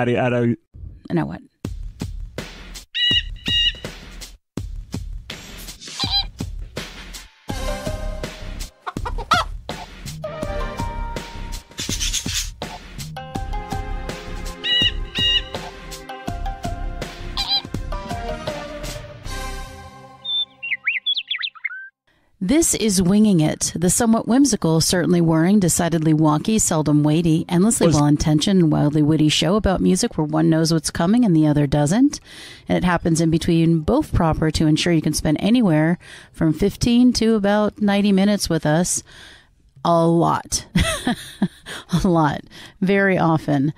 Now what? This is Winging It, the somewhat whimsical, certainly worrying, decidedly wonky, seldom weighty, endlessly well-intentioned, and wildly witty show about music where one knows what's coming and the other doesn't. And it happens in between both proper to ensure you can spend anywhere from 15 to about 90 minutes with us. A lot. A lot. Very often.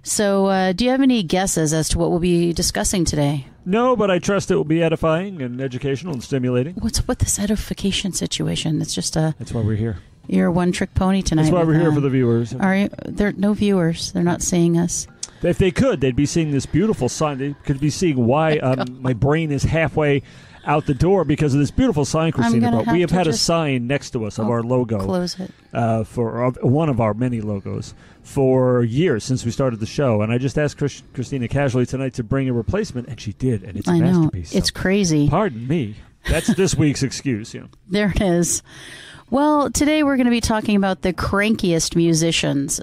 So do you have any guesses as to what we'll be discussing today? No, but I trust it will be edifying and educational and stimulating. What's with this edification situation? It's just a... That's why we're here. You're a one-trick pony tonight. That's why we're here for the viewers. Are you? There are no viewers. They're not seeing us. If they could, they'd be seeing this beautiful sign. They could be seeing why my brain is halfway out the door because of this beautiful sign, Christina. But we have had a sign next to us of our logo. Close it. For one of our many logos for years since we started the show. And I just asked Christina casually tonight to bring a replacement, and she did. And it's a masterpiece. It's crazy. Pardon me. That's this week's excuse. Yeah. There it is. Well, today we're going to be talking about the crankiest musicians.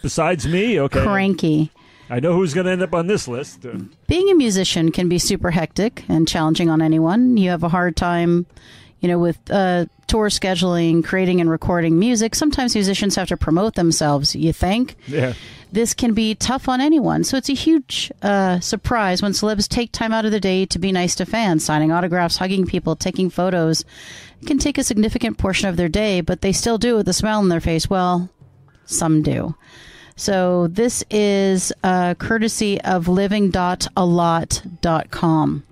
Besides me? Okay. Cranky. I know who's going to end up on this list. Being a musician can be super hectic and challenging on anyone. You have a hard time, with tour scheduling, creating and recording music. Sometimes musicians have to promote themselves, you think? Yeah. This can be tough on anyone. So it's a huge surprise when celebs take time out of the day to be nice to fans, signing autographs, hugging people, taking photos. It can take a significant portion of their day, but they still do it with a smile on their face. Well, some do. So this is courtesy of living.alot.com.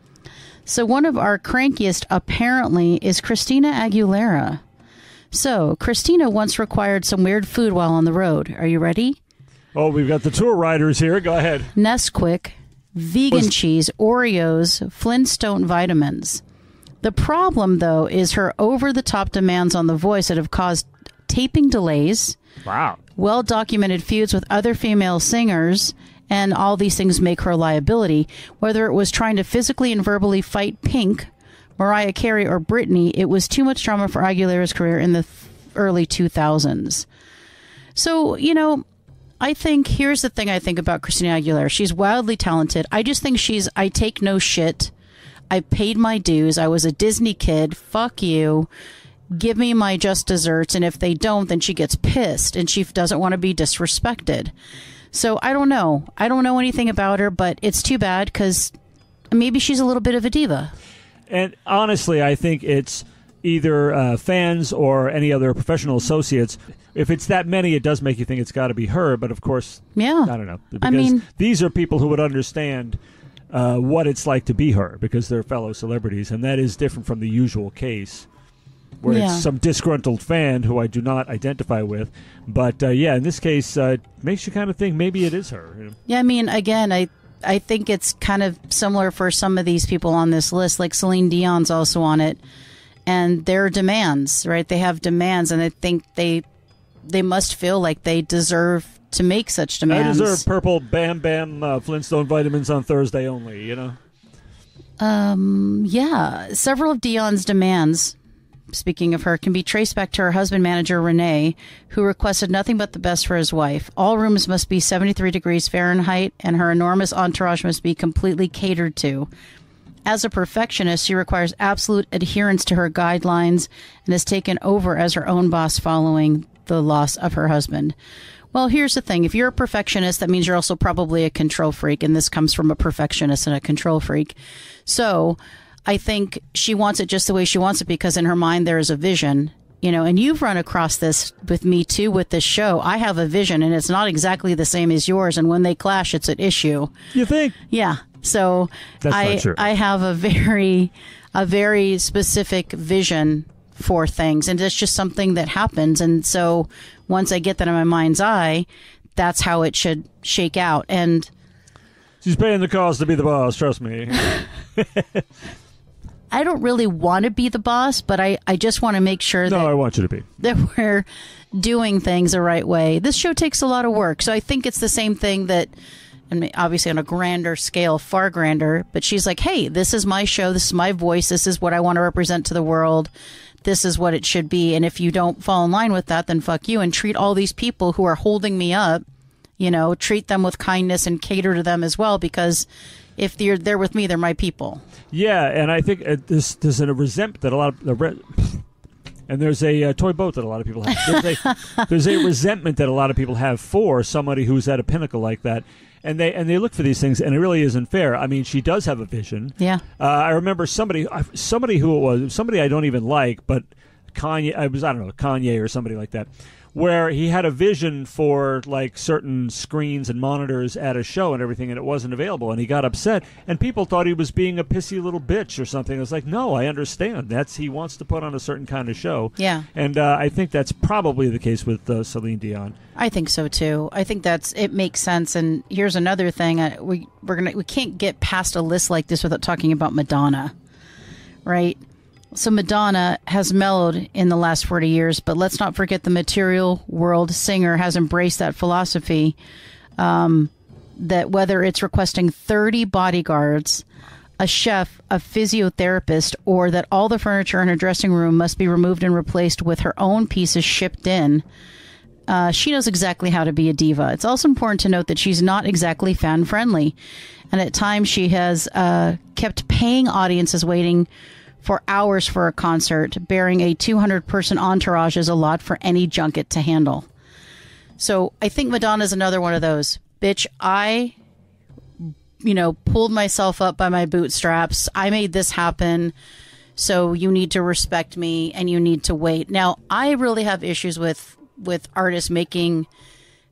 So one of our crankiest, apparently, is Christina Aguilera. So Christina once required some weird food while on the road. Are you ready? Oh, we've got the tour riders here. Go ahead. Nesquik, vegan cheese, Oreos, Flintstone vitamins. The problem, though, is her over-the-top demands on the voice that have caused taping delays. Wow. Well-documented feuds with other female singers, and all these things make her a liability. Whether it was trying to physically and verbally fight Pink, Mariah Carey, or Britney, it was too much drama for Aguilera's career in the early 2000s. So, I think, here's the thing I think about Christina Aguilera. She's wildly talented. I just think I take no shit. I paid my dues. I was a Disney kid. Fuck you. Give me my just desserts, and if they don't, then she gets pissed, and she doesn't want to be disrespected. So I don't know. I don't know anything about her, but it's too bad because maybe she's a little bit of a diva. And honestly, I think it's either fans or any other professional associates. If it's that many, it does make you think it's got to be her, but of course, yeah. I don't know. Because these are people who would understand what it's like to be her because they're fellow celebrities, and that is different from the usual case. Where it's some disgruntled fan who I do not identify with. But, in this case, it makes you kind of think maybe it is her. Yeah, again, I think it's kind of similar for some of these people on this list. Like Celine Dion's also on it. And their demands, right? They have demands, and I think they must feel like they deserve to make such demands. I deserve purple Bam Bam Flintstone vitamins on Thursday only, Yeah. Several of Dion's demands, speaking of her, can be traced back to her husband manager, Renee, who requested nothing but the best for his wife. All rooms must be 73 degrees Fahrenheit, and her enormous entourage must be completely catered to. As a perfectionist, she requires absolute adherence to her guidelines and has taken over as her own boss following the loss of her husband. Well, here's the thing. If you're a perfectionist, that means you're also probably a control freak, and this comes from a perfectionist and a control freak. So I think she wants it just the way she wants it because in her mind there is a vision, and you've run across this with me too with this show. I have a vision and it's not exactly the same as yours. And when they clash, it's an issue. You think? Yeah. So That's not true. I have a very specific vision for things. And it's just something that happens. And so once I get that in my mind's eye, that's how it should shake out. And she's paying the cost to be the boss. Trust me. I don't really want to be the boss, but I just want to make sure I want you to be. That we're doing things the right way. This show takes a lot of work, so I think it's the same thing that, and obviously on a grander scale, far grander. But she's like, hey, this is my show. This is my voice. This is what I want to represent to the world. This is what it should be. And if you don't fall in line with that, then fuck you. And treat all these people who are holding me up, treat them with kindness and cater to them as well, because if they're there with me, they're my people. Yeah, and I think there's a resentment that a lot of and there's a toy boat that a lot of people have. There's a resentment that a lot of people have for somebody who's at a pinnacle like that, and they look for these things, and it really isn't fair. I mean, she does have a vision. Yeah. I remember somebody who it was, somebody I don't even like, but Kanye or somebody like that, where he had a vision for like certain screens and monitors at a show and everything, and it wasn't available, and he got upset, and people thought he was being a pissy little bitch or something. I was like, no, I understand. He wants to put on a certain kind of show. Yeah. And I think that's probably the case with Celine Dion. I think so too. I think it makes sense. And here's another thing: we can't get past a list like this without talking about Madonna, right? So Madonna has mellowed in the last 40 years, but let's not forget the material world singer has embraced that philosophy, that whether it's requesting 30 bodyguards, a chef, a physiotherapist, or that all the furniture in her dressing room must be removed and replaced with her own pieces shipped in, she knows exactly how to be a diva. It's also important to note that she's not exactly fan-friendly, and at times she has kept paying audiences waiting for hours for a concert. Bearing a 200-person entourage is a lot for any junket to handle. So I think Madonna's another one of those. Bitch, I, pulled myself up by my bootstraps. I made this happen. So you need to respect me and you need to wait. Now, I really have issues with artists making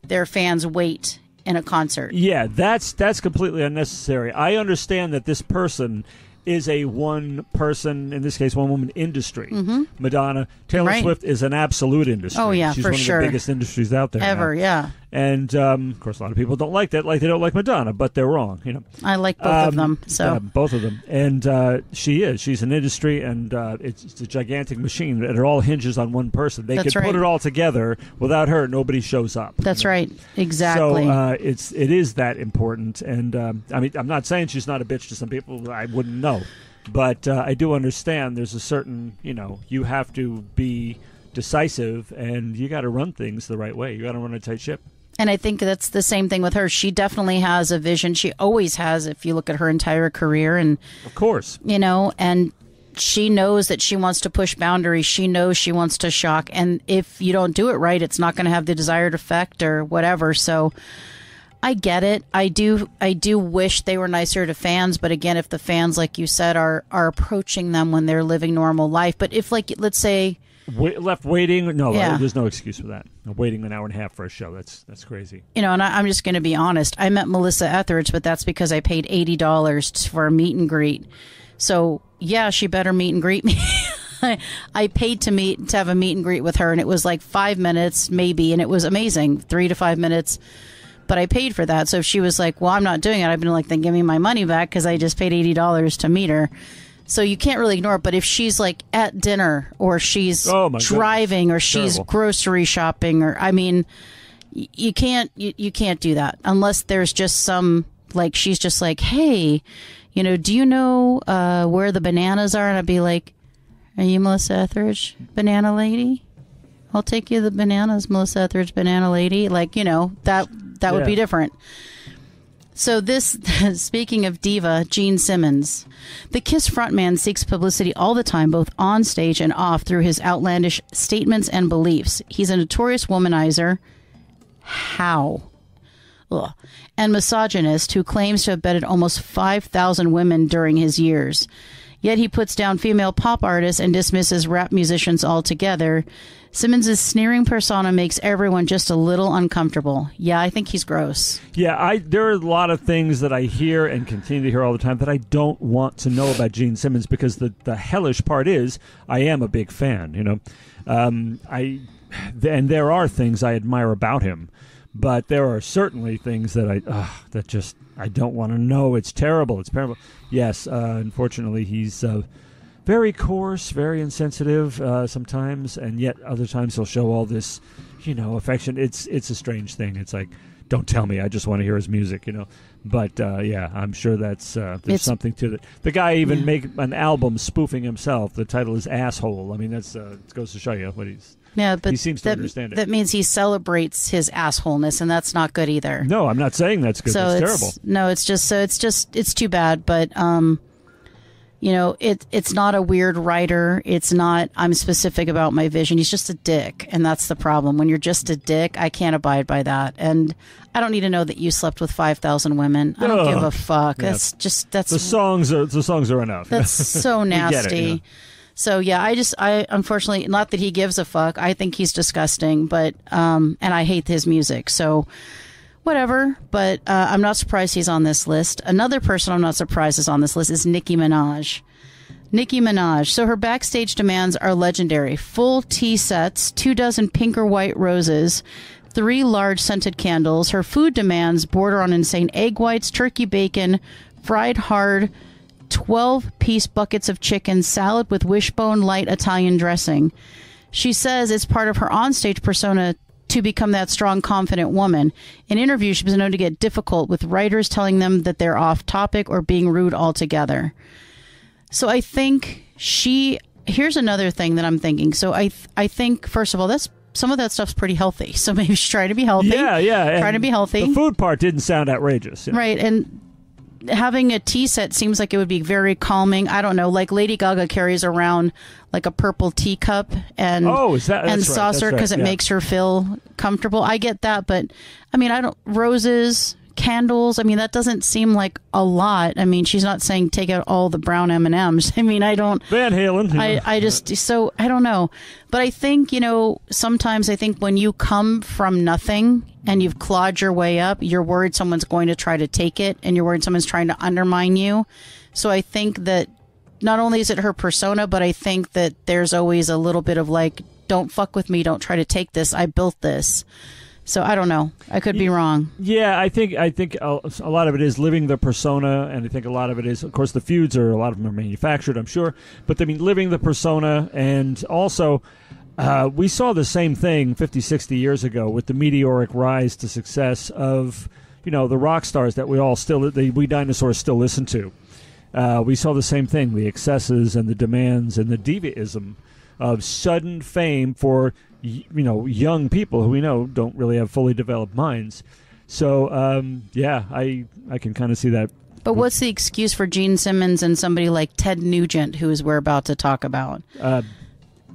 their fans wait in a concert. Yeah, that's completely unnecessary. I understand that this person is a one-person, in this case, one-woman industry. Mm-hmm. Madonna. Taylor Swift is an absolute industry. Oh, yeah, She's for one sure. of the biggest industries out there ever, now. Yeah. And, of course, a lot of people don't like that, like they don't like Madonna, but they're wrong, I like both of them. So both of them. And she's an industry, and it's a gigantic machine, and it all hinges on one person. They could put it all together. Without her, nobody shows up. That's right. Exactly. So it is that important. And, I'm not saying she's not a bitch to some people. I wouldn't know. But I do understand there's a certain, you have to be decisive, and you got to run things the right way. You got to run a tight ship. And I think that's the same thing with her. She definitely has a vision. She always has, if you look at her entire career. And of course. And she knows that she wants to push boundaries. She knows she wants to shock. And if you don't do it right, it's not going to have the desired effect or whatever. So I get it. I do wish they were nicer to fans. But again, if the fans, like you said, are approaching them when they're living normal life. But if, like, let's say... left waiting? No, there's no excuse for that. Waiting an hour and a half for a show, that's crazy. And I'm just going to be honest. I met Melissa Etheridge, but that's because I paid $80 for a meet and greet. So, yeah, she better meet and greet me. I paid to have a meet and greet with her, and it was like 5 minutes, maybe, and it was amazing, 3 to 5 minutes. But I paid for that. So if she was like, well, I'm not doing it, I've been like, then give me my money back because I just paid $80 to meet her. So you can't really ignore it. But if she's like at dinner or she's driving or she's grocery shopping, or you can't do that unless there's just some, like, she's just like, hey, do you know where the bananas are? And I'd be like, are you Melissa Etheridge, banana lady? I'll take you the bananas, Melissa Etheridge, banana lady. Like, that would be different. So this, speaking of diva, Gene Simmons. The KISS frontman seeks publicity all the time, both on stage and off, through his outlandish statements and beliefs. He's a notorious womanizer. How? Ugh. And misogynist who claims to have bedded almost 5,000 women during his years. Yet he puts down female pop artists and dismisses rap musicians altogether. Simmons' sneering persona makes everyone just a little uncomfortable. Yeah, I think he's gross. Yeah, there are a lot of things that I hear and continue to hear all the time that I don't want to know about Gene Simmons, because the hellish part is I am a big fan, and there are things I admire about him, but there are certainly things that I don't want to know. It's terrible. It's terrible. Yes, unfortunately, he's very coarse, very insensitive sometimes, and yet other times he'll show all this, affection. It's a strange thing. It's like, don't tell me. I just want to hear his music, But yeah, I'm sure there's something to that. The guy even made an album spoofing himself. The title is Asshole. I mean, it goes to show you what he's. Yeah, but he seems to understand it. That means he celebrates his assholeness, and that's not good either. No, I'm not saying that's good. So that's terrible. No, it's too bad. But it's not a weird writer. It's not. I'm specific about my vision. He's just a dick, and that's the problem. When you're just a dick, I can't abide by that, and I don't need to know that you slept with 5,000 women. I don't give a fuck. Yeah. That's the songs are enough. That's so nasty. So yeah, I unfortunately, not that he gives a fuck. I think he's disgusting, but and I hate his music. So whatever. But I'm not surprised he's on this list. Another person I'm not surprised is on this list is Nicki Minaj. Nicki Minaj. So her backstage demands are legendary: full tea sets, 24 pink or white roses, 3 large scented candles. Her food demands border on insane: egg whites, turkey bacon, fried hard, 12-piece buckets of chicken, salad with wishbone light Italian dressing. She says it's part of her onstage persona to become that strong, confident woman. In interviews, she was known to get difficult with writers telling them that they're off topic or being rude altogether. So I think here's another thing that I'm thinking. So I think, first of all, some of that stuff's pretty healthy. So maybe she's trying to be healthy. Yeah. Trying to be healthy. The food part didn't sound outrageous. Right. And having a tea set seems like it would be very calming. I don't know, like Lady Gaga carries around like a purple teacup and saucer because it makes her feel comfortable. I get that, but I mean, roses, candles. I mean, that doesn't seem like a lot. I mean, she's not saying take out all the brown M&Ms. I mean, I don't. Van Halen. I don't know. But I think, sometimes I think when you come from nothing and you've clawed your way up, you're worried someone's going to try to take it, and you're worried someone's trying to undermine you. So I think that not only is it her persona, but I think that there's always a little bit of like, don't fuck with me, don't try to take this, I built this. So I don't know. I could be wrong. Yeah, I think a lot of it is living the persona, and I think a lot of it is, of course, the feuds a lot of them are manufactured, I'm sure. But I mean, living the persona, and also we saw the same thing 50, 60 years ago with the meteoric rise to success of the rock stars that we dinosaurs still listen to. We saw the same thing, the excesses and the demands and the divaism of sudden fame for young people who we know don't really have fully developed minds. So I can kind of see that. But what's the excuse for Gene Simmons and somebody like Ted Nugent, who we're about to talk about?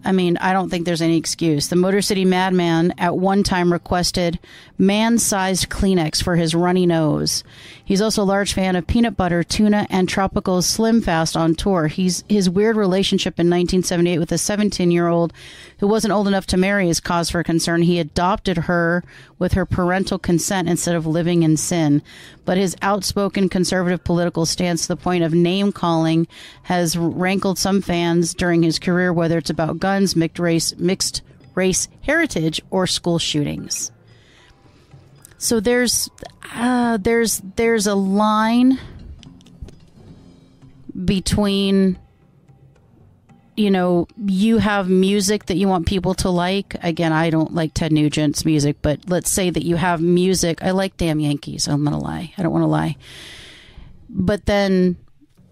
I mean, I don't think there's any excuse. The Motor City Madman at one time requested man-sized Kleenex for his runny nose. He's also a large fan of peanut butter, tuna, and tropical Slim Fast on tour. His weird relationship in 1978 with a 17-year-old who wasn't old enough to marry is cause for concern. He adopted her with her parental consent instead of living in sin. But his outspoken conservative political stance to the point of name-calling has rankled some fans during his career, whether it's about guns, mixed race heritage, or school shootings. So there's a line between, you have music that you want people to like. Again, I don't like Ted Nugent's music, but let's say that you have music. I like Damn Yankees. I'm going to lie. I don't want to lie. But then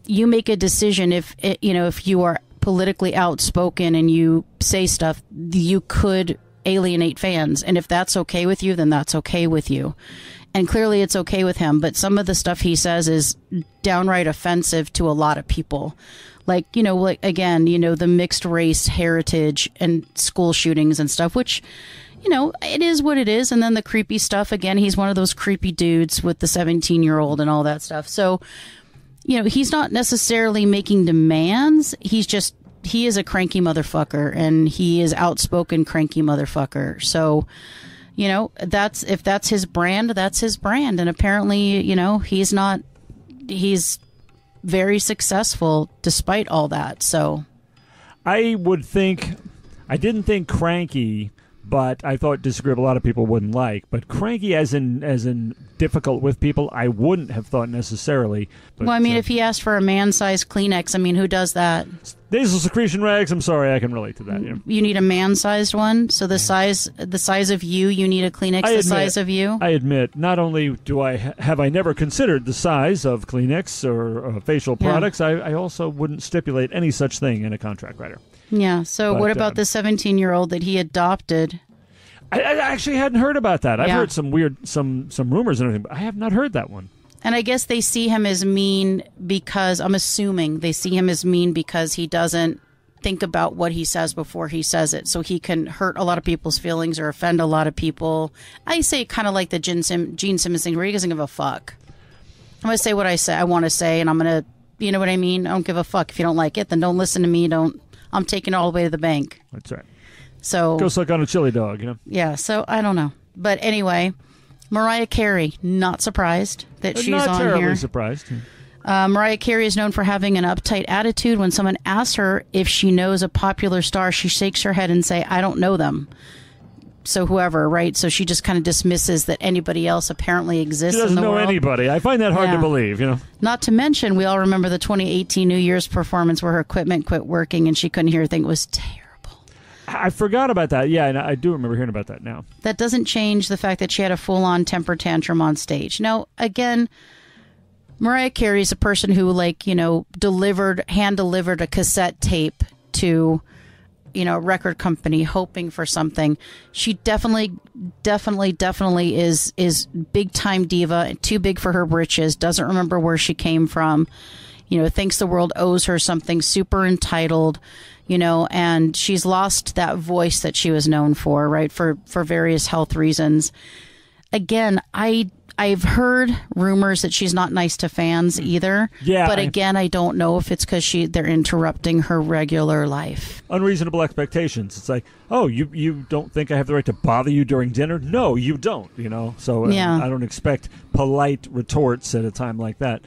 you make a decision if you are politically outspoken and you say stuff, you could alienate fans. And if that's okay with you, then that's okay with you. And clearly it's okay with him. But some of the stuff he says is downright offensive to a lot of people. Like, the mixed race heritage and school shootings and stuff, which, it is what it is. And then the creepy stuff. Again, he's one of those creepy dudes with the 17-year-old and all that stuff. So, he's not necessarily making demands. He is a cranky motherfucker, and he is outspoken cranky motherfucker. So, if that's his brand, that's his brand. And apparently, he's very successful despite all that. So I didn't think cranky, but I thought disagree with a lot of people wouldn't like, but cranky as in difficult with people, I wouldn't have thought necessarily. But, well, I mean, if he asked for a man-sized Kleenex, I mean, who does that? Nasal secretion rags, I'm sorry, I can relate to that. Yeah. You need a man-sized one? So the size of you need a Kleenex size of you? I admit, not only do have I never considered the size of Kleenex or facial products, I also wouldn't stipulate any such thing in a contract writer. Yeah, so what about the 17-year-old that he adopted? I actually hadn't heard about that. I've heard some rumors and everything, but I have not heard that one. And I guess they see him as mean because, I'm assuming they see him as mean because he doesn't think about what he says before he says it. So he can hurt a lot of people's feelings or offend a lot of people. I say kind of like the Gene Simmons thing where he doesn't give a fuck. I'm going to say what I want to say, and I'm going to, you know what I mean? I don't give a fuck. If you don't like it, then don't listen to me. I'm taking it all the way to the bank. That's right. So go suck on a chili dog, you know? Yeah, so I don't know. But anyway, Mariah Carey, not surprised that she's on here. Not terribly surprised. Mariah Carey is known for having an uptight attitude. When someone asks her if she knows a popular star, she shakes her head and say, I don't know them. So whoever, right? So she just kind of dismisses that anybody else apparently exists in the world. She doesn't know anybody. I find that hard to believe, you know. Not to mention, we all remember the 2018 New Year's performance where her equipment quit working and she couldn't hear a thing. It was terrible. I forgot about that. Yeah, and I do remember hearing about that now. That doesn't change the fact that she had a full-on temper tantrum on stage. Now, again, Mariah Carey is a person who, hand-delivered a cassette tape to, a record company hoping for something. She definitely is big-time diva, too big for her britches, doesn't remember where she came from, thinks the world owes her something, super entitled, and she's lost that voice that she was known for, right, for various health reasons. Again, I've heard rumors that she's not nice to fans either. Yeah. But again, I don't know if it's because they're interrupting her regular life. Unreasonable expectations. It's like, oh, you don't think I have the right to bother you during dinner? No, you don't, So I don't expect polite retorts at a time like that.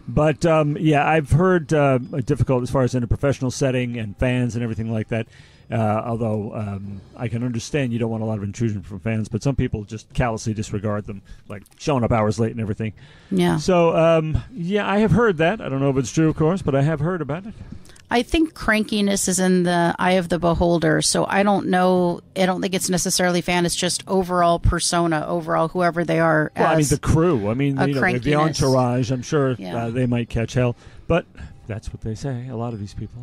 But, I've heard difficult as far as in a professional setting and fans and everything like that. Although I can understand you don't want a lot of intrusion from fans, but some people just callously disregard them, like showing up hours late and everything. Yeah. So, I have heard that. I don't know if it's true, of course, but I have heard about it. I think crankiness is in the eye of the beholder, so I don't know. I don't think it's necessarily fan. It's just overall persona, whoever they are. Well, the crew. The entourage. I'm sure they might catch hell, but that's what they say. A lot of these people.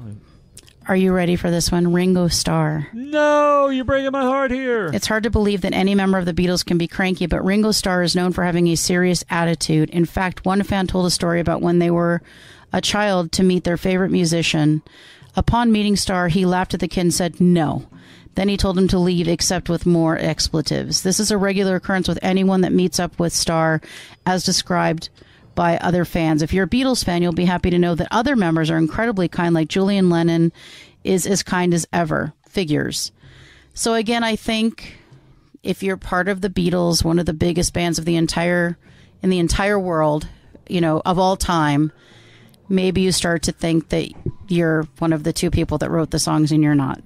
Are you ready for this one? Ringo Starr. No, you're breaking my heart here. It's hard to believe that any member of the Beatles can be cranky, but Ringo Starr is known for having a serious attitude. In fact, one fan told a story about when they were a child to meet their favorite musician. Upon meeting Starr, he laughed at the kid and said no. Then he told him to leave, except with more expletives. This is a regular occurrence with anyone that meets up with Starr, as described by other fans. If you're a Beatles fan, you'll be happy to know that other members are incredibly kind, like Julian Lennon is as kind as ever. Figures. So again, I think if you're part of the Beatles, one of the biggest bands in the entire world, of all time, maybe you start to think that you're one of the two people that wrote the songs and you're not.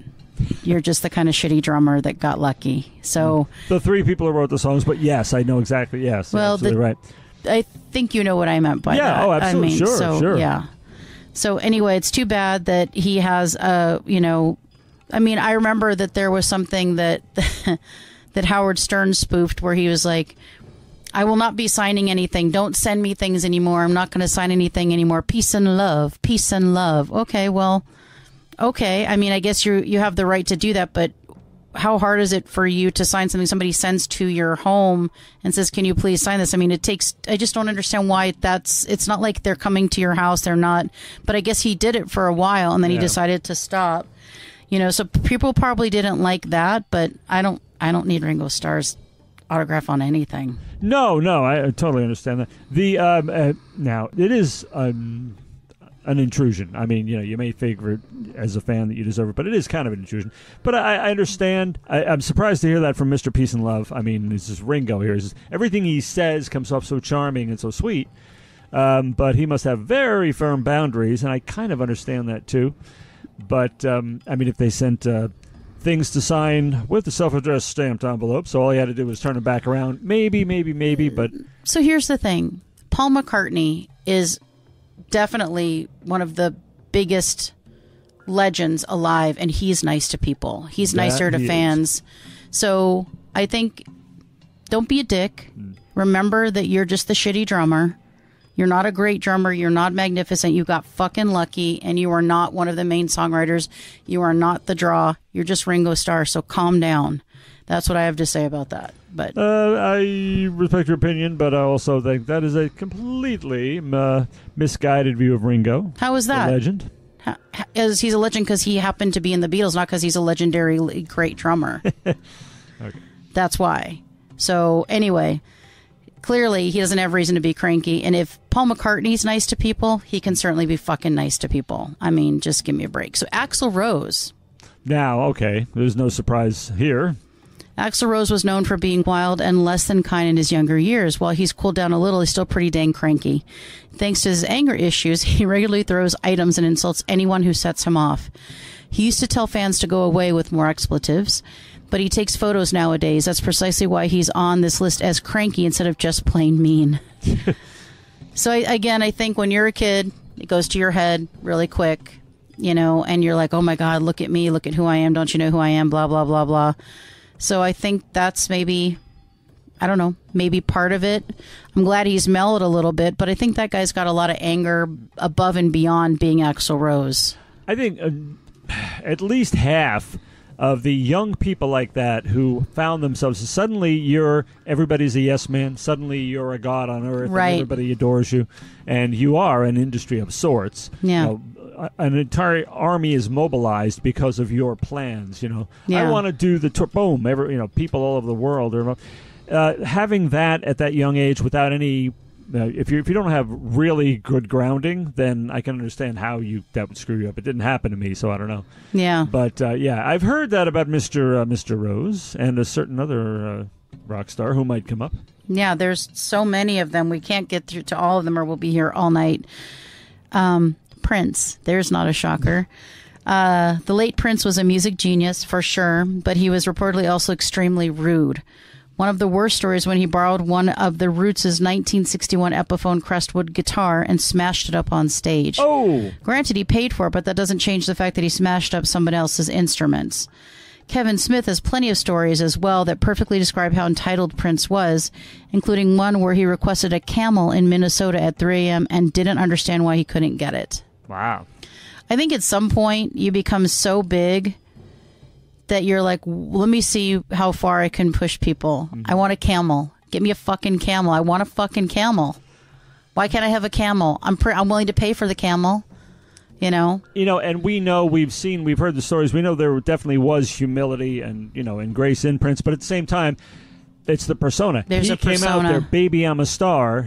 You're just the kind of shitty drummer that got lucky. So the three people who wrote the songs, but yes, I know exactly. Yes, well, absolutely right. I think you know what I meant by that. Yeah, oh, absolutely. Sure. Yeah. So anyway, it's too bad that he has I remember that there was something that that Howard Stern spoofed where he was like, I will not be signing anything. Don't send me things anymore. I'm not going to sign anything anymore. Peace and love. Peace and love. Okay, well, okay. I guess you have the right to do that, but how hard is it for you to sign something somebody sends to your home and says, can you please sign this? I just don't understand why it's not like they're coming to your house. They're not, but I guess he did it for a while and then he decided to stop, so people probably didn't like that, but I don't need Ringo Starr's autograph on anything. No, I totally understand that. The, now it is, an intrusion. You may figure as a fan that you deserve it, but it is kind of an intrusion. But I understand. I'm surprised to hear that from Mr. Peace and Love. This is Ringo here. Everything he says comes off so charming and so sweet, but he must have very firm boundaries, and I kind of understand that too. But, if they sent things to sign with the self-addressed stamped envelope. So all he had to do was turn it back around. Maybe, but... So here's the thing. Paul McCartney is definitely one of the biggest legends alive, and he's nice to people. He's nicer to fans. So I think, don't be a dick. Remember that you're just the shitty drummer. You're not a great drummer. You're not magnificent. You got fucking lucky, and you are not one of the main songwriters. You are not the draw. You're just Ringo Starr, so calm down. That's what I have to say about that. But I respect your opinion, but I also think that is a completely misguided view of Ringo. How is that? A legend. He's a legend because he happened to be in the Beatles, not because he's a legendary great drummer. Okay. That's why. So anyway, clearly he doesn't have reason to be cranky. And if Paul McCartney's nice to people, he can certainly be fucking nice to people. I mean, just give me a break. So Axl Rose. Now, okay, there's no surprise here. Axl Rose was known for being wild and less than kind in his younger years. While he's cooled down a little, he's still pretty dang cranky. Thanks to his anger issues, he regularly throws items and insults anyone who sets him off. He used to tell fans to go away with more expletives, but he takes photos nowadays. That's precisely why he's on this list as cranky instead of just plain mean. So I think when you're a kid, it goes to your head really quick, and you're like, oh my God, look at me, look at who I am, don't you know who I am, blah, blah, blah, blah. So I think that's maybe part of it. I'm glad he's mellowed a little bit, but I think that guy's got a lot of anger above and beyond being Axl Rose. I think at least half of the young people like that who found themselves, suddenly everybody's a yes man, suddenly you're a god on earth, right, and everybody adores you, and you are an industry of sorts. Yeah. An entire army is mobilized because of your plans. Yeah. I want to do the tour. Boom! People all over the world are having that at that young age without any. If you don't have really good grounding, then I can understand how that would screw you up. It didn't happen to me, so I don't know. Yeah. But I've heard that about Mr. Rose and a certain other rock star who might come up. Yeah, there's so many of them. We can't get through to all of them, or we'll be here all night. Prince. There's not a shocker. The late Prince was a music genius, for sure, but he was reportedly also extremely rude. One of the worst stories when he borrowed one of the Roots' 1961 Epiphone Crestwood guitar and smashed it up on stage. Oh! Granted, he paid for it, but that doesn't change the fact that he smashed up someone else's instruments. Kevin Smith has plenty of stories as well that perfectly describe how entitled Prince was, including one where he requested a camel in Minnesota at 3 a.m. and didn't understand why he couldn't get it. Wow. I think at some point you become so big that you're like, let me see how far I can push people. Mm-hmm. I want a camel. Get me a fucking camel. I want a fucking camel. Why can't I have a camel? I'm willing to pay for the camel. And we've heard the stories. We know there definitely was humility and grace in Prince, but at the same time, it's the persona. He came out there, baby, I'm a star.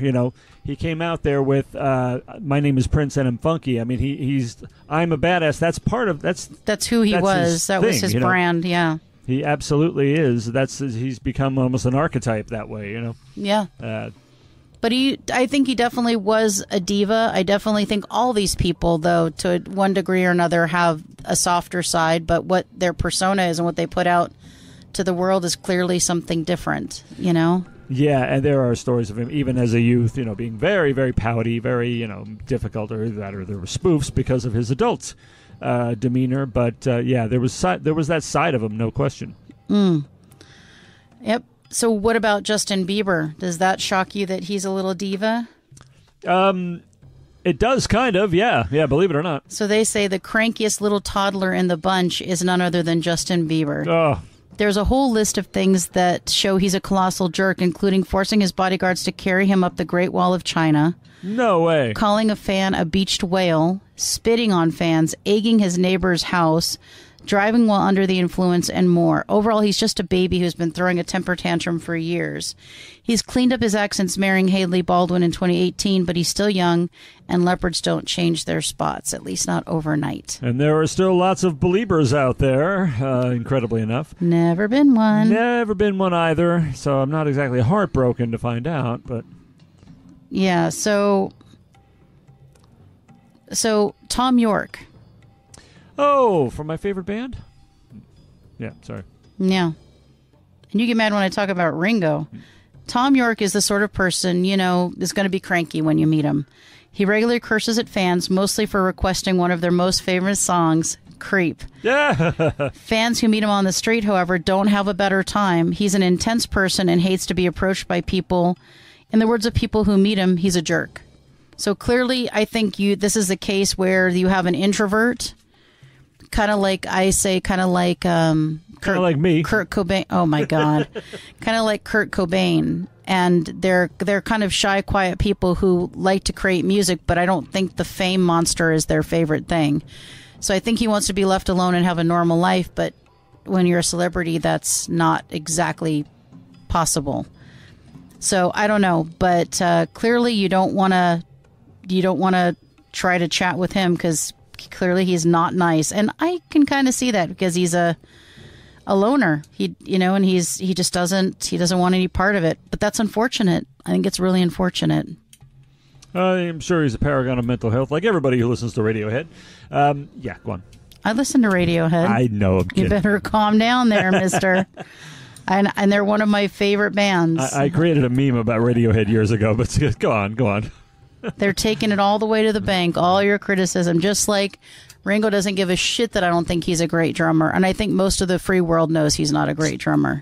He came out there with, my name is Prince and I'm funky. I mean, I'm a badass. That's part of that's who he was. That was his brand. Yeah. He absolutely is. He's become almost an archetype that way. Yeah. But I think he definitely was a diva. I definitely think all these people, though, to one degree or another, have a softer side. But what their persona is and what they put out to the world is clearly something different, Yeah, and there are stories of him, even as a youth, being very, very pouty, very, difficult, or there were spoofs because of his adult demeanor. But, there was that side of him, no question. Yep. So what about Justin Bieber? Does that shock you that he's a little diva? It does, kind of, yeah. Yeah, believe it or not. So they say the crankiest little toddler in the bunch is none other than Justin Bieber. Oh. There's a whole list of things that show he's a colossal jerk, including forcing his bodyguards to carry him up the Great Wall of China. No way. Calling a fan a beached whale, spitting on fans, egging his neighbor's house, driving while under the influence, and more. Overall, he's just a baby who's been throwing a temper tantrum for years. He's cleaned up his act since marrying Haley Baldwin in 2018, but he's still young, and leopards don't change their spots, at least not overnight. And there are still lots of believers out there, incredibly enough. Never been one. Never been one either, so I'm not exactly heartbroken to find out, but... Yeah, so Tom York. Oh, from my favorite band? Yeah, sorry. Yeah. And you get mad when I talk about Ringo. Tom York is the sort of person, is going to be cranky when you meet him. He regularly curses at fans, mostly for requesting one of their most famous songs, Creep. Yeah. Fans who meet him on the street, however, don't have a better time. He's an intense person and hates to be approached by people. In the words of people who meet him, he's a jerk. So clearly, I think this is a case where you have an introvert, kind of like me. Kurt Cobain. Oh my God. Kind of like Kurt Cobain. And they're kind of shy, quiet people who like to create music, but I don't think the fame monster is their favorite thing. So I think he wants to be left alone and have a normal life, but when you're a celebrity, that's not exactly possible. So I don't know, but clearly you don't want to try to chat with him because clearly he's not nice, and I can kind of see that because he's a loner. And he just doesn't want any part of it. But that's unfortunate. I think it's really unfortunate. I'm sure he's a paragon of mental health, like everybody who listens to Radiohead. Yeah, go on. I listen to Radiohead. I know. I'm kidding. You better calm down there, mister. And they're one of my favorite bands. I created a meme about Radiohead years ago, but go on. They're taking it all the way to the bank, all your criticism, just like Ringo doesn't give a shit that I don't think he's a great drummer. And I think most of the free world knows he's not a great drummer.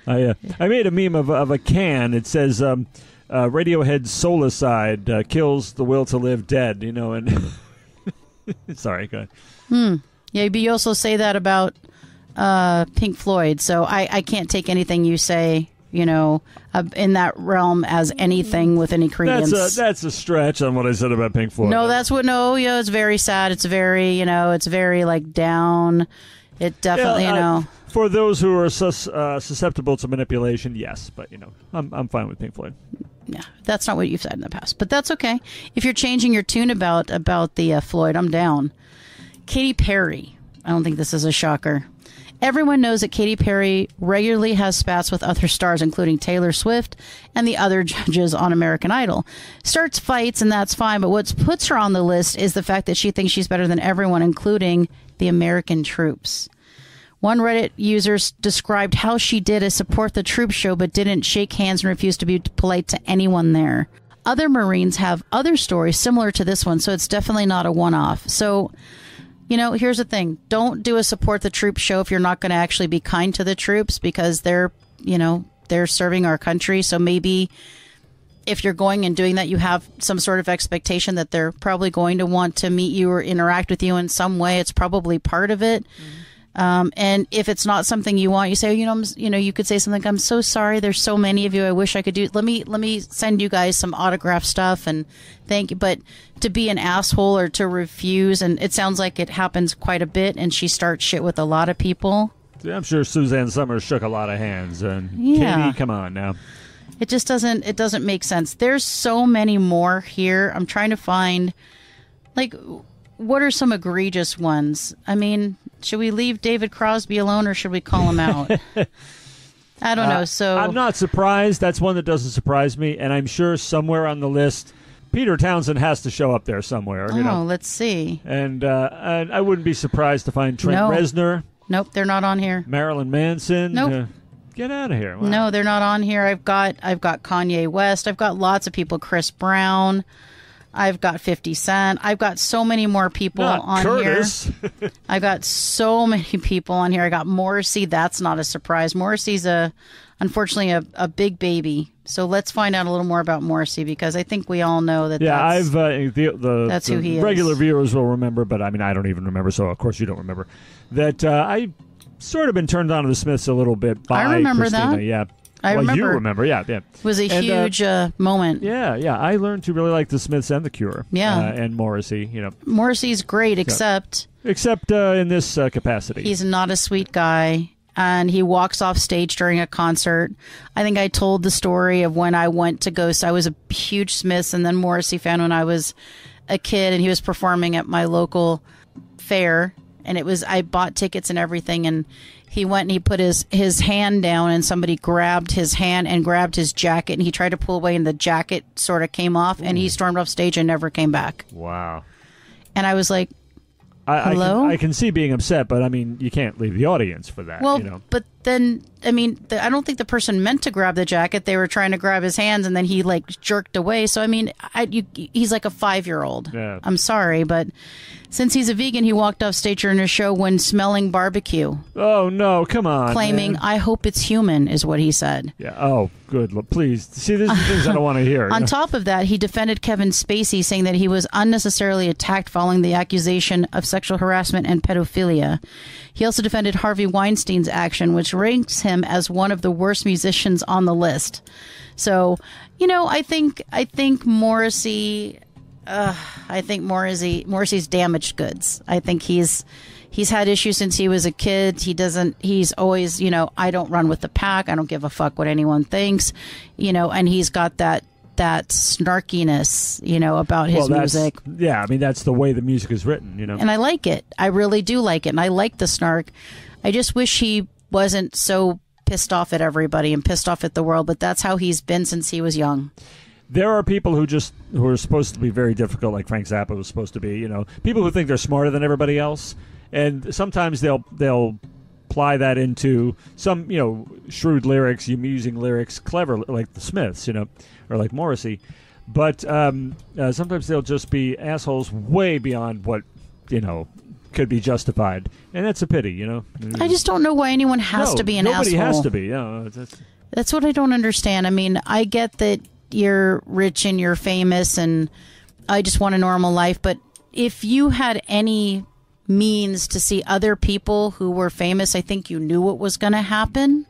I made a meme of a can. It says, Radiohead's Solicide kills the will to live dead, and... Sorry, go ahead. Yeah, but you also say that about Pink Floyd, so I can't take anything you say, in that realm as anything with any credence. That's a stretch on what I said about Pink Floyd. It's very sad. It's very, it's very, like, down. It definitely, For those who are susceptible to manipulation, yes, but, I'm fine with Pink Floyd. Yeah, that's not what you've said in the past, but that's okay. If you're changing your tune about the Floyd, I'm down. Katy Perry. I don't think this is a shocker. Everyone knows that Katy Perry regularly has spats with other stars, including Taylor Swift and the other judges on American Idol. Starts fights, and that's fine, but what puts her on the list is the fact that she thinks she's better than everyone, including the American troops. One Reddit user described how she did a support the troops show, but didn't shake hands and refused to be polite to anyone there. Other Marines have other stories similar to this one, so it's definitely not a one-off. So... here's the thing. Don't do a support the troops show if you're not going to actually be kind to the troops because they're serving our country. So maybe if you're going and doing that, you have some sort of expectation that they're probably going to want to meet you or interact with you in some way. It's probably part of it. And if it's not something you want, you say, you could say something like, I'm so sorry. There's so many of you. I wish I could do. Let me send you guys some autograph stuff and thank you. But to be an asshole or to refuse, and it sounds like it happens quite a bit, and she starts shit with a lot of people. Yeah, I'm sure Suzanne Summers shook a lot of hands. And Katie, come on now. It just doesn't make sense. There's so many more here. I'm trying to find, like, what are some egregious ones? I mean, should we leave David Crosby alone or should we call him out? I don't know. So I'm not surprised. That's one that doesn't surprise me. And I'm sure somewhere on the list, Peter Townsend has to show up there somewhere. Let's see. And I wouldn't be surprised to find Trent Reznor. Nope, they're not on here. Marilyn Manson. Nope. Get out of here. Wow. No, they're not on here. I've got Kanye West. I've got lots of people. Chris Brown. I've got 50 Cent. I've got so many more people on Curtis. here. I've got so many people on here. I got Morrissey. That's not a surprise. Morrissey's unfortunately a big baby. So let's find out a little more about Morrissey because I think we all know that. Yeah, that's who he is. Regular viewers will remember, but I mean I don't even remember. So of course you don't remember that. I sort of been turned on to the Smiths a little bit by I remember Christina. that. Yeah. I remember. You remember, yeah. It was a huge moment. Yeah. I learned to really like the Smiths and the Cure. Yeah. And Morrissey, Morrissey's great, except in this capacity. He's not a sweet guy, and he walks off stage during a concert. I think I told the story of when I went to go. So I was a huge Smiths and then Morrissey fan when I was a kid, and he was performing at my local fair, and I bought tickets and everything, and he went and he put his hand down and somebody grabbed his hand and grabbed his jacket and he tried to pull away and the jacket sort of came off and he stormed off stage and never came back. Wow. And I was like, Hello? I can see being upset, but I mean, you can't leave the audience for that. Well, you know? but then, I mean, I don't think the person meant to grab the jacket. They were trying to grab his hands, and then he like jerked away. So I mean, he's like a 5-year-old. Yeah. I'm sorry, but since he's a vegan, he walked off stage during a show when smelling barbecue. Oh no! Come on, claiming, man. "I hope it's human," is what he said. Yeah. Oh, good. Please. See, these are the things I don't want to hear. On top of that, he defended Kevin Spacey, saying that he was unnecessarily attacked following the accusation of sexual harassment and pedophilia. He also defended Harvey Weinstein's action, which ranks him as one of the worst musicians on the list. So, you know, I think Morrissey. I think Morrissey's damaged goods. I think he's had issues since he was a kid. He's always, you know, I don't run with the pack. I don't give a fuck what anyone thinks, you know, and he's got that snarkiness, you know, about his music. Yeah, I mean, that's the way the music is written, you know. And I like it. I really do like it. And I like the snark. I just wish he wasn't so pissed off at everybody and pissed off at the world, but that's how he's been since he was young. There are people who are supposed to be very difficult, like Frank Zappa was supposed to be, you know, people who think they're smarter than everybody else. And sometimes they'll apply that into some, you know, shrewd lyrics, using lyrics clever, like the Smiths, you know, or like Morrissey. But sometimes they'll just be assholes way beyond what, you know, could be justified. And that's a pity, you know. I just don't know why anyone has to be an nobody asshole. Has to be, you know. That's what I don't understand. I mean, I get that you're rich and you're famous and I just want a normal life. But if you had any means to see other people who were famous, I think you knew what was going to happen.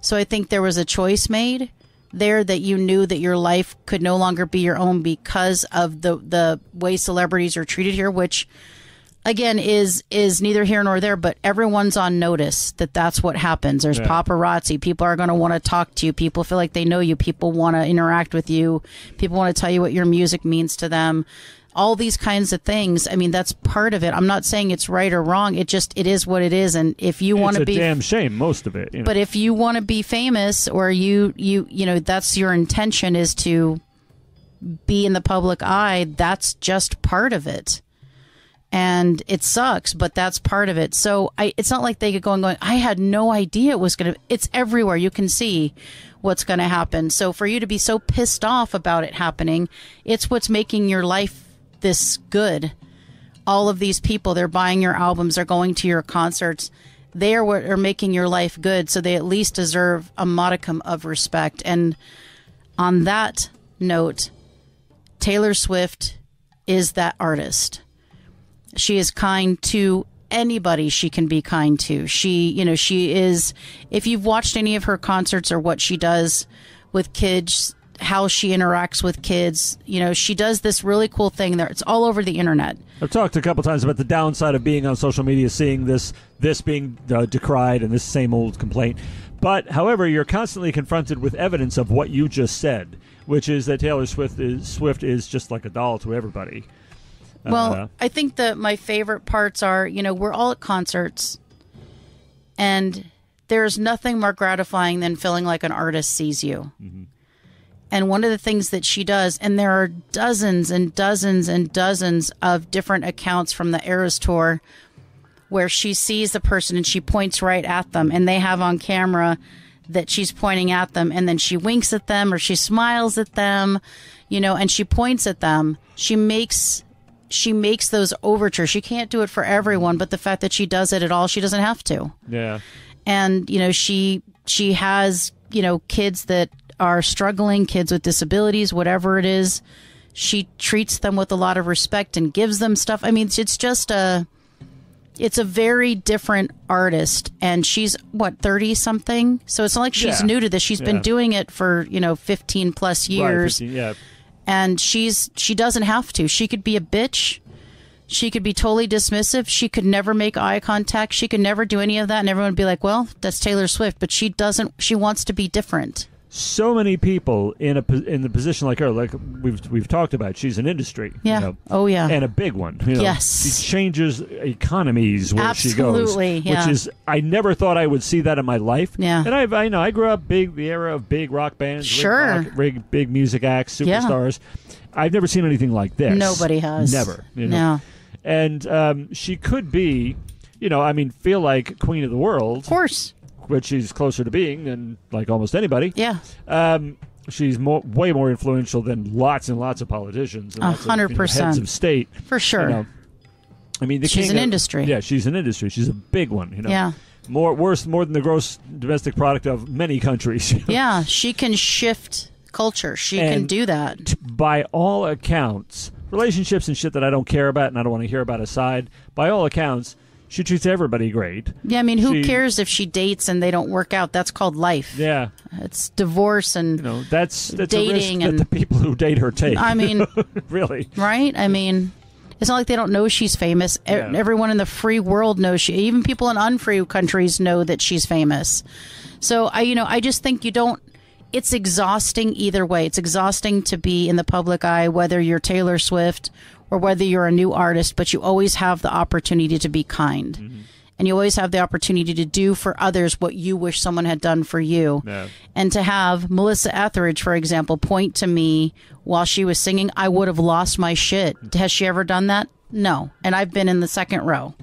So I think there was a choice made there that you knew that your life could no longer be your own because of the way celebrities are treated here, which again is neither here nor there, but everyone's on notice that that's what happens. There's paparazzi. People are going to want to talk to you. People feel like they know you. People want to interact with you. People want to tell you what your music means to them. All these kinds of things. I mean, that's part of it. I'm not saying it's right or wrong. It is what it is. And if you want to be, it's a damn shame, most of it. You know? But if you want to be famous, or you know, that's your intention is to be in the public eye. That's just part of it. And it sucks, but that's part of it. So it's not like they could go and going, I had no idea it was going to, it's everywhere. You can see what's going to happen. So for you to be so pissed off about it happening, it's what's making your life this good. All of these people, they're buying your albums, they're going to your concerts. They are what are making your life good. So they at least deserve a modicum of respect. And on that note, Taylor Swift is that artist. She is kind to anybody she can be kind to. She is, if you've watched any of her concerts or what she does with kids, how she interacts with kids, you know, she does this really cool thing there. It's all over the internet. I've talked a couple times about the downside of being on social media, seeing this being decried and this same old complaint. But, however, you're constantly confronted with evidence of what you just said, which is that Taylor Swift is just like a doll to everybody. Well, I think that my favorite parts are, you know, we're all at concerts, and there's nothing more gratifying than feeling like an artist sees you. Mm-hmm. And one of the things that she does, and there are dozens and dozens and dozens of different accounts from the Eras Tour where she sees the person and she points right at them, and they have on camera that she's pointing at them, and then she winks at them or she smiles at them, you know, and she points at them. She makes those overtures. She can't do it for everyone, but the fact that she does it at all, she doesn't have to. Yeah. And, you know, she has, you know, kids that are struggling, kids with disabilities, whatever it is. She treats them with a lot of respect and gives them stuff. I mean, it's a very different artist, and she's 30 something. So it's not like she's new to this. She's been doing it for, 15 plus years. Right, 15, and she doesn't have to. She could be a bitch. She could be totally dismissive. She could never make eye contact. She could never do any of that. And everyone would be like, well, that's Taylor Swift. But she doesn't. She wants to be different. So many people in the position like her, like we've talked about, she's an industry. Yeah. You know, oh, yeah. And a big one. Yes. She changes economies where she goes. Absolutely, yeah. Which is, I never thought I would see that in my life. Yeah. And I grew up the era of big rock bands. Sure. Big music acts, superstars. Yeah. I've never seen anything like this. Nobody has. Never. No. And she could be, feel like queen of the world. Of course. Which she's closer to being than, like, almost anybody. Yeah. She's way more influential than lots and lots of politicians. And 100%. Heads of state. For sure. She's an industry. Yeah, she's an industry. She's a big one, Yeah. More than the gross domestic product of many countries. Yeah, she can shift culture. She can do that. By all accounts, relationships and shit that I don't care about and I don't want to hear about aside, by all accounts, she treats everybody great. Yeah, who cares if she dates and they don't work out? That's called life. Yeah. It's divorce and that's dating a risk that the people who date her take. Really. Right? It's not like they don't know she's famous. Yeah. Everyone in the free world knows even people in unfree countries know that she's famous. So I just think it's exhausting either way. It's exhausting to be in the public eye, whether you're Taylor Swift or whether you're a new artist, but you always have the opportunity to be kind. Mm-hmm. And you always have the opportunity to do for others what you wish someone had done for you. Yeah. And to have Melissa Etheridge, for example, point to me while she was singing, I would have lost my shit. Has she ever done that? No. And I've been in the second row.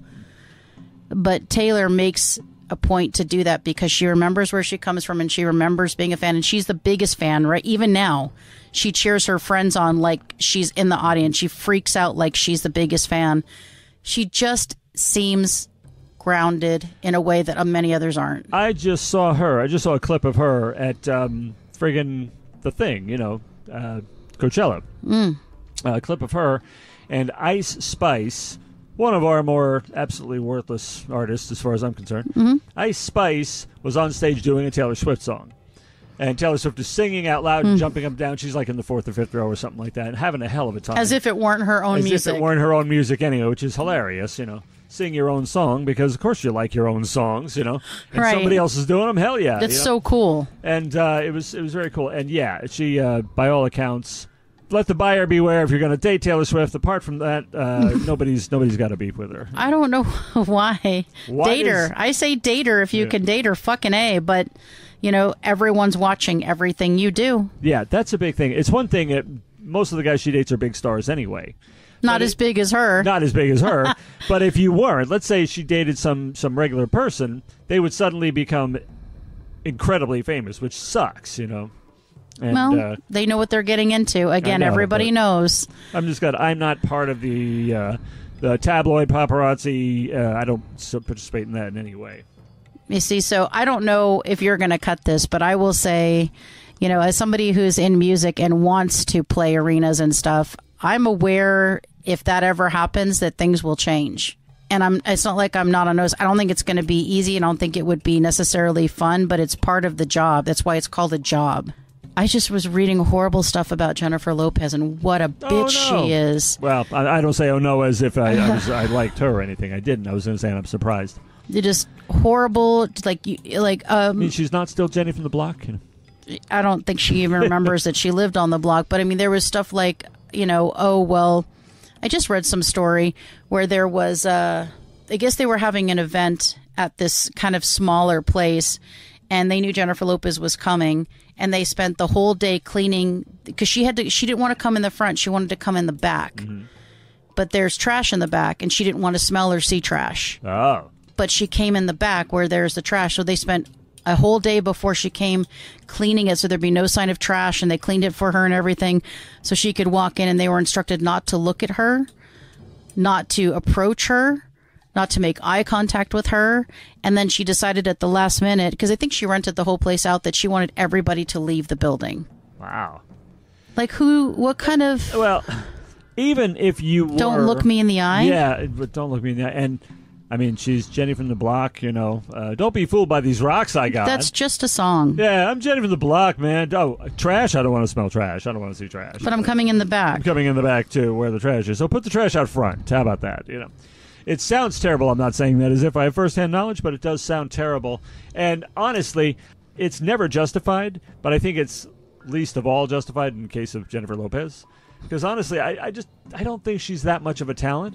But Taylor makes a point to do that because she remembers where she comes from and she remembers being a fan. And she's the biggest fan, right? Even now, she cheers her friends on like she's in the audience. She freaks out like she's the biggest fan. She just seems grounded in a way that many others aren't. I just saw a clip of her at friggin' The Thing, Coachella. A clip of her and Ice Spice, one of our more absolutely worthless artists as far as I'm concerned. Mm-hmm. Ice Spice was on stage doing a Taylor Swift song. And Taylor Swift is singing out loud and jumping up and down. She's like in the fourth or fifth row or something like that and having a hell of a time. As if it weren't her own music. As if it weren't her own music anyway, which is hilarious, Sing your own song because, of course, you like your own songs, And right. Somebody else is doing them, hell yeah. That's so cool. And it was very cool. And, yeah, she, by all accounts, let the buyer beware if you're going to date Taylor Swift. Apart from that, nobody's got to beef with her. I don't know why. Date her. I say date her if you can date her, fucking A, but... everyone's watching everything you do. Yeah, that's a big thing. It's one thing that most of the guys she dates are big stars anyway. Not as big as her. Not as big as her. But if you weren't, let's say she dated some regular person, they would suddenly become incredibly famous, which sucks, And, they know what they're getting into. Again, everybody knows. I'm not part of the tabloid paparazzi. I don't participate in that in any way. You see, so I don't know if you're going to cut this, but I will say, as somebody who's in music and wants to play arenas and stuff, I'm aware if that ever happens that things will change. And it's not like I'm not on notice. I don't think it's going to be easy. I don't think it would be necessarily fun, but it's part of the job. That's why it's called a job. I just was reading horrible stuff about Jennifer Lopez and what a bitch she is. Well, I don't say oh no as if I liked her or anything. I didn't. I was going to say I'm surprised. They're just horrible. She's not still Jenny from the block. I don't think she even remembers that she lived on the block. But there was stuff like, I just read some story where there was, I guess they were having an event at this kind of smaller place, and they knew Jennifer Lopez was coming, and they spent the whole day cleaning because she didn't want to come in the front. She wanted to come in the back. Mm-hmm. But there's trash in the back, and she didn't want to smell or see trash. Oh. But she came in the back where there's the trash. So they spent a whole day before she came cleaning it so there'd be no sign of trash, and they cleaned it for her and everything so she could walk in, and they were instructed not to look at her, not to approach her, not to make eye contact with her. And then she decided at the last minute, because I think she rented the whole place out, that she wanted everybody to leave the building. Wow. Like what kind of... Well, even if you were... Don't look me in the eye? Yeah, but don't look me in the eye. And... she's Jenny from the block, Don't be fooled by these rocks I got. That's just a song. Yeah, I'm Jenny from the block, man. Oh, trash? I don't want to smell trash. I don't want to see trash. But I'm coming in the back. I'm coming in the back, too, where the trash is. So put the trash out front. How about that, It sounds terrible. I'm not saying that as if I have firsthand knowledge, but it does sound terrible. And honestly, it's never justified, but I think it's least of all justified in the case of Jennifer Lopez. Because honestly, I don't think she's that much of a talent.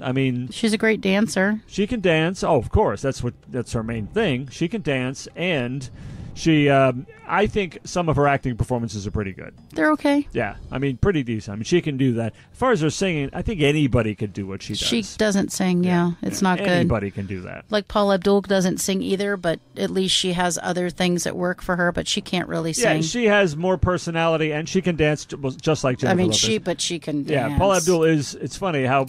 She's a great dancer. She can dance. Oh, of course, that's her main thing. She can dance, and I think some of her acting performances are pretty good. They're okay. Yeah, I mean, pretty decent. I mean, she can do that. As far as her singing, I think anybody could do what she does. She doesn't sing, it's not good. Anybody can do that. Like Paula Abdul doesn't sing either, but at least she has other things that work for her, but she can't really sing. Yeah, she has more personality, and she can dance just like Jennifer Lopez. She can dance. Yeah, Paula Abdul it's funny how,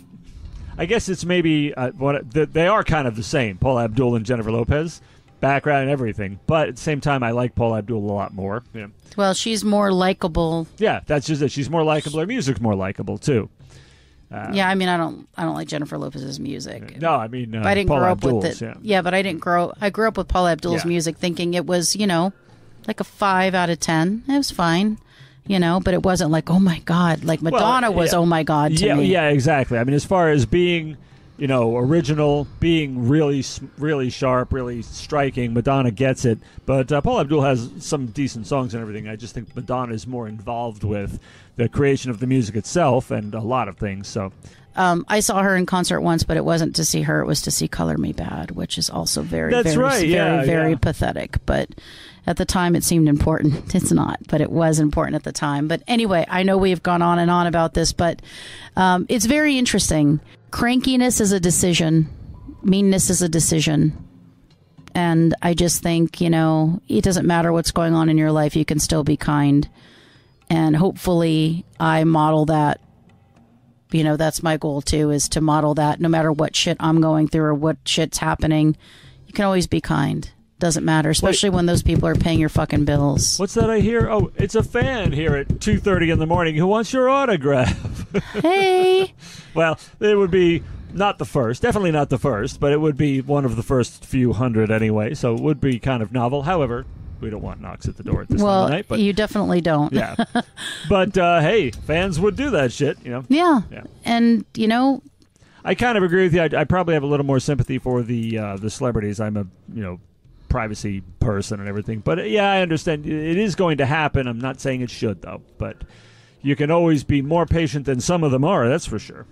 I guess it's maybe, they are kind of the same, Paula Abdul and Jennifer Lopez. Background and everything, but at the same time, I like Paula Abdul a lot more. Yeah. Well, she's more likable. Yeah, that's just it. She's more likable. Her music's more likable too. I mean, I don't like Jennifer Lopez's music. No, I mean, I didn't Paula grow Abdul's, up with it. Yeah, but I grew up with Paula Abdul's music, thinking it was, like a 5 out of 10. It was fine. But it wasn't like, oh my God, like Madonna was, oh my God to me. Yeah, exactly. I mean, as far as being, original, being really, really sharp, really striking, Madonna gets it. But Paula Abdul has some decent songs and everything. I just think Madonna is more involved with the creation of the music itself and a lot of things. So, I saw her in concert once, but it wasn't to see her. It was to see Color Me Bad, which is also very pathetic. But at the time, it seemed important. It's not, but it was important at the time. But anyway, I know we've gone on and on about this, but it's very interesting. Crankiness is a decision. Meanness is a decision. And I just think, it doesn't matter what's going on in your life. You can still be kind. And hopefully I model that. That's my goal too, is to model that no matter what shit I'm going through or what shit's happening. You can always be kind. Doesn't matter, especially when those people are paying your fucking bills. What's that I hear? Oh, it's a fan here at 2:30 in the morning who wants your autograph. Hey. Well, it would be not the first, definitely not the first, but it would be one of the first few hundred anyway, so it would be kind of novel. However, we don't want knocks at the door at this time of night. But you definitely don't. Yeah. But, hey, fans would do that shit, Yeah. And, I kind of agree with you. I probably have a little more sympathy for the celebrities. I'm a, privacy person and everything. But, yeah, I understand. It is going to happen. I'm not saying it should, though. But you can always be more patient than some of them are, that's for sure.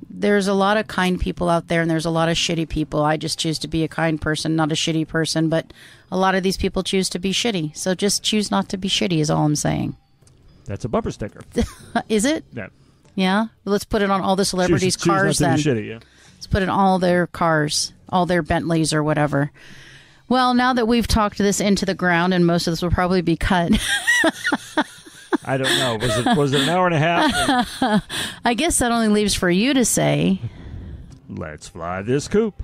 There's a lot of kind people out there, and there's a lot of shitty people. I just choose to be a kind person, not a shitty person. But a lot of these people choose to be shitty. So just choose not to be shitty is all I'm saying. That's a bumper sticker. Is it? Yeah. Yeah? Well, let's put it on all the celebrities' cars then. Choose not to be shitty, yeah. Let's put it on all their cars, all their Bentleys or whatever. Well, now that we've talked this into the ground, and most of this will probably be cut. I don't know. Was it an hour and a half? I guess that only leaves for you to say, let's fly this coop.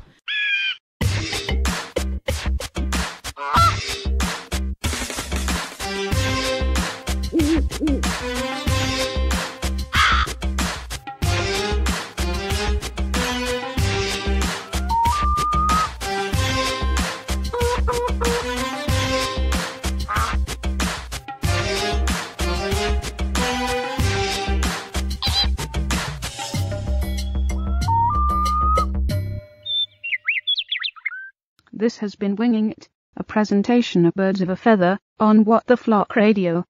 This has been Winging It, a presentation of Birds of a Feather on What the Flock Radio.